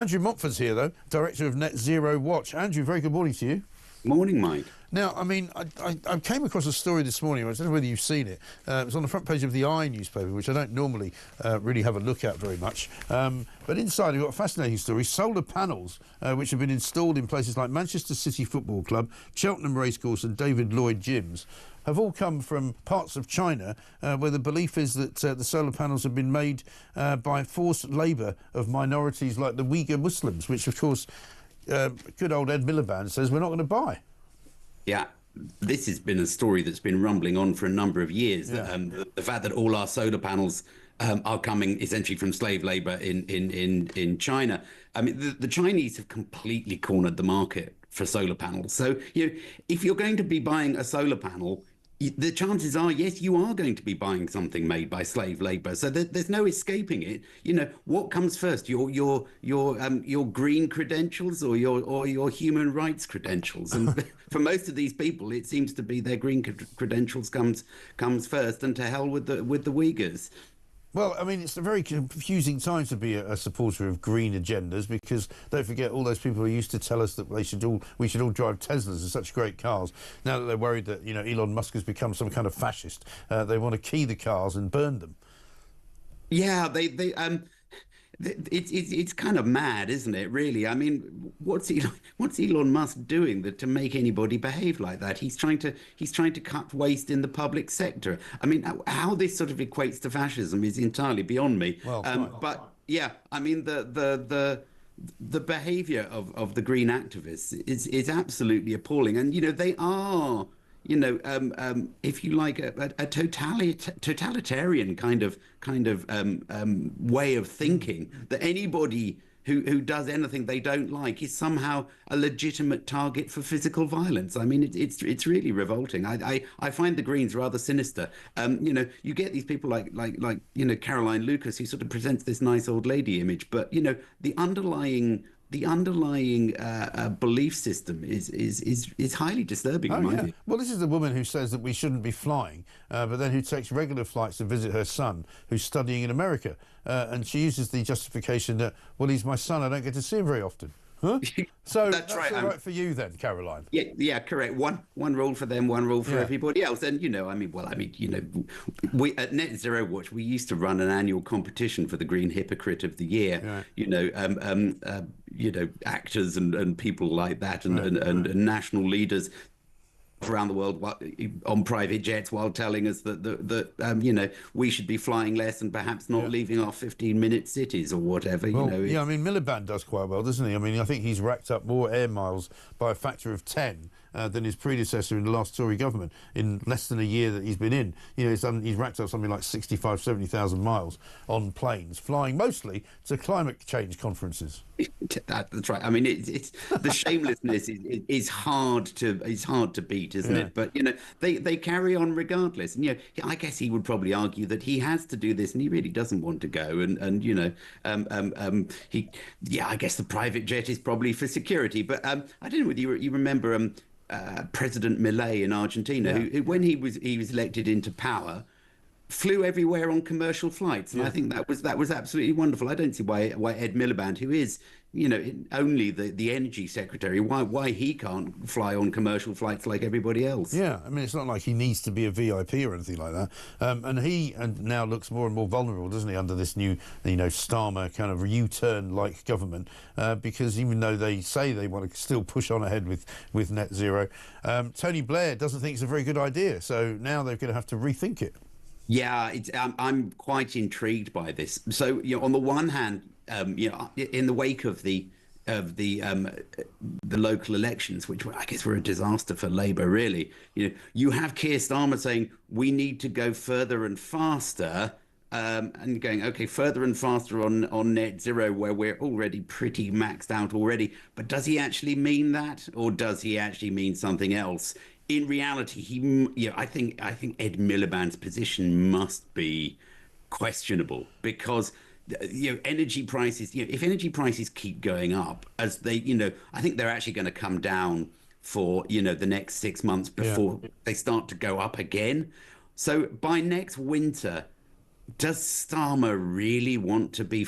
Andrew Montford's here, though, director of Net Zero Watch. Andrew, very good morning to you. Morning, Mike. Now, I mean, I came across a story this morning. I don't know whether you've seen it. It was on the front page of the newspaper, which I don't normally really have a look at very much. But inside, you've got a fascinating story. Solar panels, which have been installed in places like Manchester City Football Club, Cheltenham Racecourse and David Lloyd gyms, have all come from parts of China where the belief is that the solar panels have been made by forced labour of minorities like the Uyghur Muslims, which, of course, good old Ed Miliband says we're not going to buy. Yeah, this has been a story that's been rumbling on for a number of years. Yeah. The fact that all our solar panels are coming essentially from slave labor in China. I mean, the Chinese have completely cornered the market for solar panels. So, if you're going to be buying a solar panel, the chances are, yes, you are going to be buying something made by slave labor. So there's no escaping it. What comes first, your green credentials or your human rights credentials? And for most of these people, it seems to be their green credentials comes first, and to hell with the Uyghurs. Well, I mean, it's a very confusing time to be a supporter of green agendas, because don't forget all those people who used to tell us that we should all drive Teslas and such great cars. Now that they're worried that Elon Musk has become some kind of fascist, they want to key the cars and burn them. Yeah, it's kind of mad, isn't it? Really, I mean, what's Elon Musk doing to make anybody behave like that? He's trying to cut waste in the public sector. I mean, how this sort of equates to fascism is entirely beyond me. Well, but yeah, I mean, the behaviour of the green activists is absolutely appalling, and they are. If you like, a totalitarian kind of way of thinking, that anybody who does anything they don't like is somehow a legitimate target for physical violence. I mean, it's really revolting. I find the Greens rather sinister. You get these people like Caroline Lucas, who sort of presents this nice old lady image, but the underlying belief system is highly disturbing in my view. Well, this is the woman who says that we shouldn't be flying, but then who takes regular flights to visit her son, who's studying in America, and she uses the justification that, well, he's my son, I don't get to see him very often. Huh? So that's right. All right for you then, Caroline. Yeah, correct. One rule for them, one rule for everybody else. And we at Net Zero Watch, we used to run an annual competition for the Green Hypocrite of the Year. Right. Actors and people like that, and national leaders around the world on private jets, while telling us that we should be flying less and perhaps not leaving our 15-minute cities or whatever. Well, I mean, Miliband does quite well, doesn't he? I mean, I think he's racked up more air miles by a factor of 10 than his predecessor in the last Tory government in less than a year that he's been in. He's racked up something like 70,000 miles on planes, flying mostly to climate change conferences. That's right. I mean, it's the shamelessness is hard to beat, isn't it? But they carry on regardless. And I guess he would probably argue that he has to do this, and he really doesn't want to go. I guess the private jet is probably for security. But I don't know whether you remember President Milei in Argentina, who when he was elected into power, flew everywhere on commercial flights, and I think that was absolutely wonderful. I don't see why Ed Miliband, who is only the energy secretary, why he can't fly on commercial flights like everybody else. Yeah, I mean, it's not like he needs to be a VIP or anything like that. And he now looks more and more vulnerable, doesn't he, under this new Starmer kind of U-turn like government, because even though they say they want to still push on ahead with net zero, Tony Blair doesn't think it's a very good idea, so now they're going to have to rethink it. Yeah, I'm quite intrigued by this. So, on the one hand, in the wake of the local elections, which I guess were a disaster for Labour, really, you have Keir Starmer saying we need to go further and faster, and going, okay, further and faster on net zero, where we're already pretty maxed out already. But does he actually mean that, or does he actually mean something else? In reality, I think Ed Miliband's position must be questionable, because energy prices, if energy prices keep going up as they, I think they're actually going to come down for the next 6 months before they start to go up again. So by next winter, does Starmer really want to be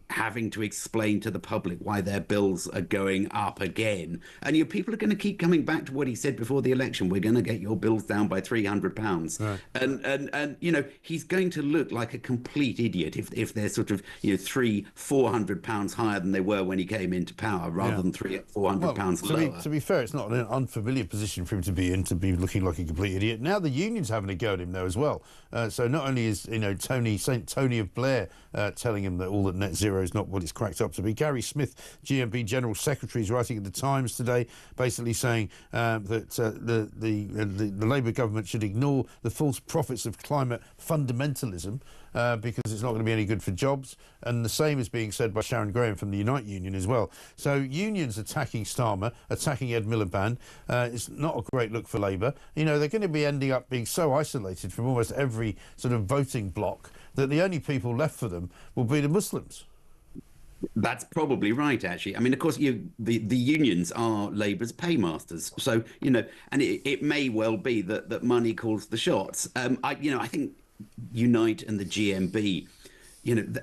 having to explain to the public why their bills are going up again? And people are going to keep coming back to what he said before the election. We're going to get your bills down by £300, Right. and he's going to look like a complete idiot if they're sort of £300-400 higher than they were when he came into power, rather than £300-400 lower. To be fair, it's not an unfamiliar position for him to be in, to be looking like a complete idiot. Now the union's having a go at him though as well. So not only is Saint Tony of Blair telling him that all that net zero is not what it's cracked up to be. Gary Smith, GMB General Secretary, is writing at the Times today, basically saying that the Labour government should ignore the false prophets of climate fundamentalism because it's not going to be any good for jobs. And the same is being said by Sharon Graham from the Unite Union as well. So unions attacking Starmer, attacking Ed Miliband. It's not a great look for Labour. They're going to be ending up being so isolated from almost every sort of voting bloc that the only people left for them will be the Muslims. That's probably right, actually. I mean, of course, the unions are Labour's paymasters, so and it may well be that money calls the shots. I think Unite and the GMB,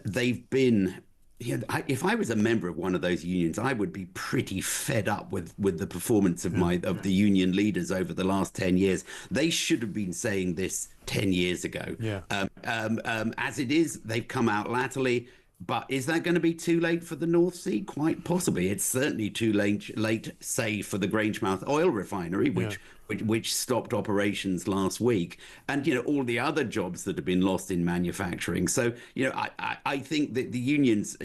they've been. If I was a member of one of those unions, I would be pretty fed up with the performance of the union leaders over the last 10 years. They should have been saying this 10 years ago. Yeah. As it is, they've come out latterly. But is that going to be too late for the North Sea? Quite possibly. It's certainly too late, say, for the Grangemouth oil refinery, which stopped operations last week, and all the other jobs that have been lost in manufacturing. So I think that the unions,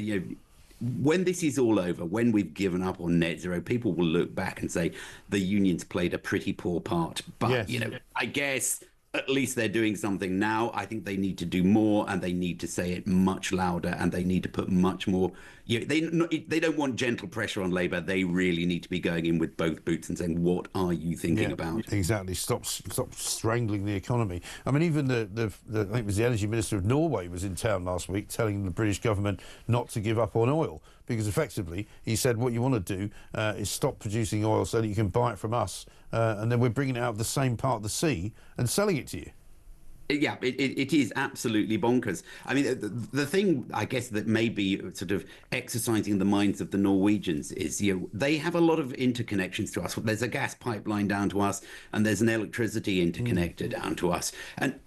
when this is all over, when we've given up on net zero, people will look back and say the unions played a pretty poor part. But Yes. I guess at least they're doing something now. I think they need to do more, and they need to say it much louder, and they need to put much more. They don't want gentle pressure on Labour. They really need to be going in with both boots and saying, "What are you thinking about?" Exactly. Stop strangling the economy. I mean, even I think it was the Energy Minister of Norway was in town last week telling the British government not to give up on oil, because effectively he said what you want to do is stop producing oil so that you can buy it from us, and then we're bringing it out of the same part of the sea and selling it to you. Yeah, it is absolutely bonkers. I mean, the thing, I guess, that may be sort of exercising the minds of the Norwegians is, they have a lot of interconnections to us. There's a gas pipeline down to us, and there's an electricity interconnector down to us. And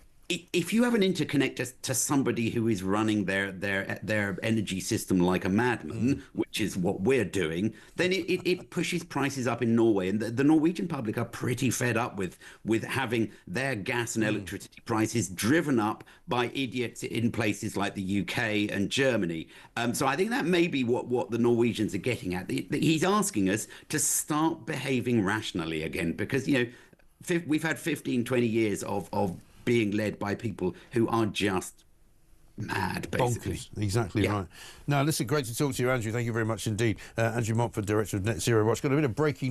if you have an interconnector to somebody who is running their energy system like a madman, which is what we're doing, then it pushes prices up in Norway. And the Norwegian public are pretty fed up with having their gas and electricity prices driven up by idiots in places like the UK and Germany. So I think that may be what the Norwegians are getting at. He's asking us to start behaving rationally again, because, we've had 15, 20 years of being led by people who are just mad, basically. Bonkers. Exactly right. Now, listen, great to talk to you, Andrew. Thank you very much indeed. Andrew Montford, Director of Net Zero Watch. Got a bit of breaking